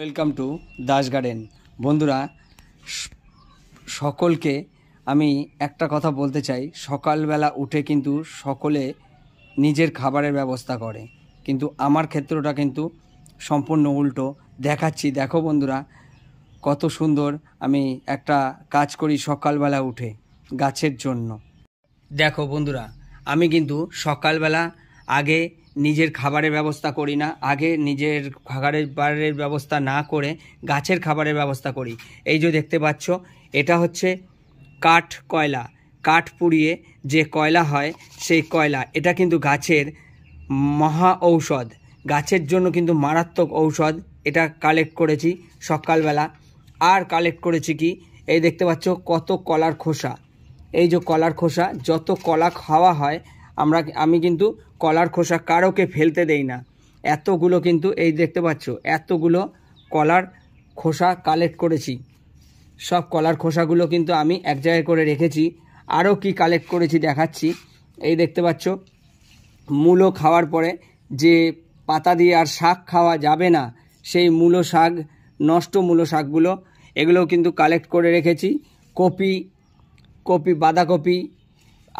Welcome to Das garden. বন্ধুরা, সকলকে আমি একটা কথা বলতে চাই, সকালবেলা উঠে কিন্তু সকলে নিজের খাবারের ব্যবস্থা করে, কিন্তু আমার ক্ষেত্রটা কিন্তু সম্পূর্ণ উল্টো দেখাচ্ছি। দেখো বন্ধুরা, কত সুন্দর আমি একটা কাজ করি সকালবেলা উঠে গাছের জন্য। দেখো বন্ধুরা, আমি কিন্তু সকালবেলা আগে নিজের খাবারের ব্যবস্থা করি না, আগে নিজের খাবারের ব্যবস্থা না করে গাছের খাবারের ব্যবস্থা করি। এই যে দেখতে পাচ্ছ, এটা হচ্ছে কাঠ কয়লা, কাঠ পুড়িয়ে যে কয়লা হয় সেই কয়লা। এটা কিন্তু গাছের মহা ঔষধ, গাছের জন্য কিন্তু মারাত্মক ঔষধ। এটা কালেক্ট করেছি সকালবেলা। আর কালেক্ট করেছি কি, এই দেখতে পাচ্ছ কত কলার খোসা। এই যে কলার খোসা, যত কলা খাওয়া হয় আমি কিন্তু কলার খোসা কারোকে ফেলতে দেই না। এতগুলো কিন্তু এই দেখতে পাচ্ছ, এতগুলো কলার খোসা কালেক্ট করেছি। সব কলার খোসাগুলো কিন্তু আমি এক জায়গায় করে রেখেছি। আরও কি কালেক্ট করেছি দেখাচ্ছি। এই দেখতে পাচ্ছ, মূলো খাওয়ার পরে যে পাতা দিয়ে আর শাক খাওয়া যাবে না, সেই মূলো শাক, নষ্ট মূলো শাকগুলো, এগুলো কিন্তু কালেক্ট করে রেখেছি। কপি, বাঁধাকপি,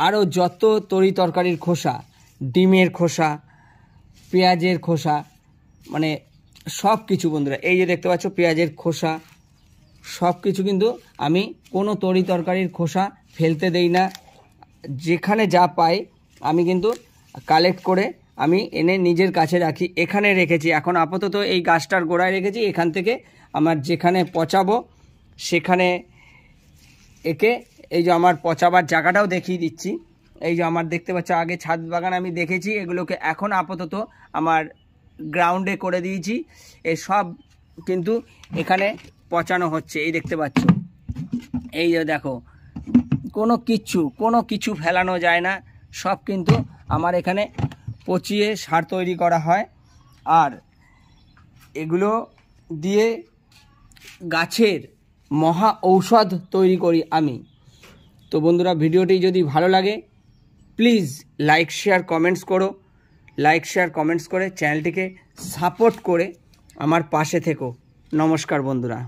আরও যত তরি তরকারির খোসা, ডিমের খোসা, পেঁয়াজের খোসা, মানে সব কিছু বন্ধুরা, এই যে দেখতে পাচ্ছ পেঁয়াজের খোসা, সব কিছু কিন্তু আমি কোনো তরি তরকারির খোসা ফেলতে দেই না। যেখানে যা পাই আমি কিন্তু কালেক্ট করে আমি এনে নিজের কাছে রাখি। এখানে রেখেছি, এখন আপাতত এই গাছটার গোড়ায় রেখেছি। এখান থেকে আমার যেখানে পচাবো সেখানে একে, এই যে আমার পচাবার জায়গাটাও দেখিয়ে দিচ্ছি। এই যে আমার দেখতে পাচ্ছ আগে ছাদ বাগান আমি দেখেছি, এগুলোকে এখন আপাতত আমার গ্রাউন্ডে করে দিয়েছি। এই সব কিন্তু এখানে পচানো হচ্ছে। এই দেখতে পাচ্ছ, এই যে দেখো, কোনো কিছু ফেলানো যায় না, সব কিন্তু আমার এখানে পচিয়ে সার তৈরি করা হয়। আর এগুলো দিয়ে গাছের মহা ঔষধ তৈরি করি আমি। তো বন্ধুরা, ভিডিওটি যদি ভালো লাগে প্লিজ লাইক শেয়ার কমেন্টস করো। লাইক শেয়ার কমেন্টস করে চ্যানেলটিকে সাপোর্ট করে আমার পাশে থেকো। নমস্কার বন্ধুরা।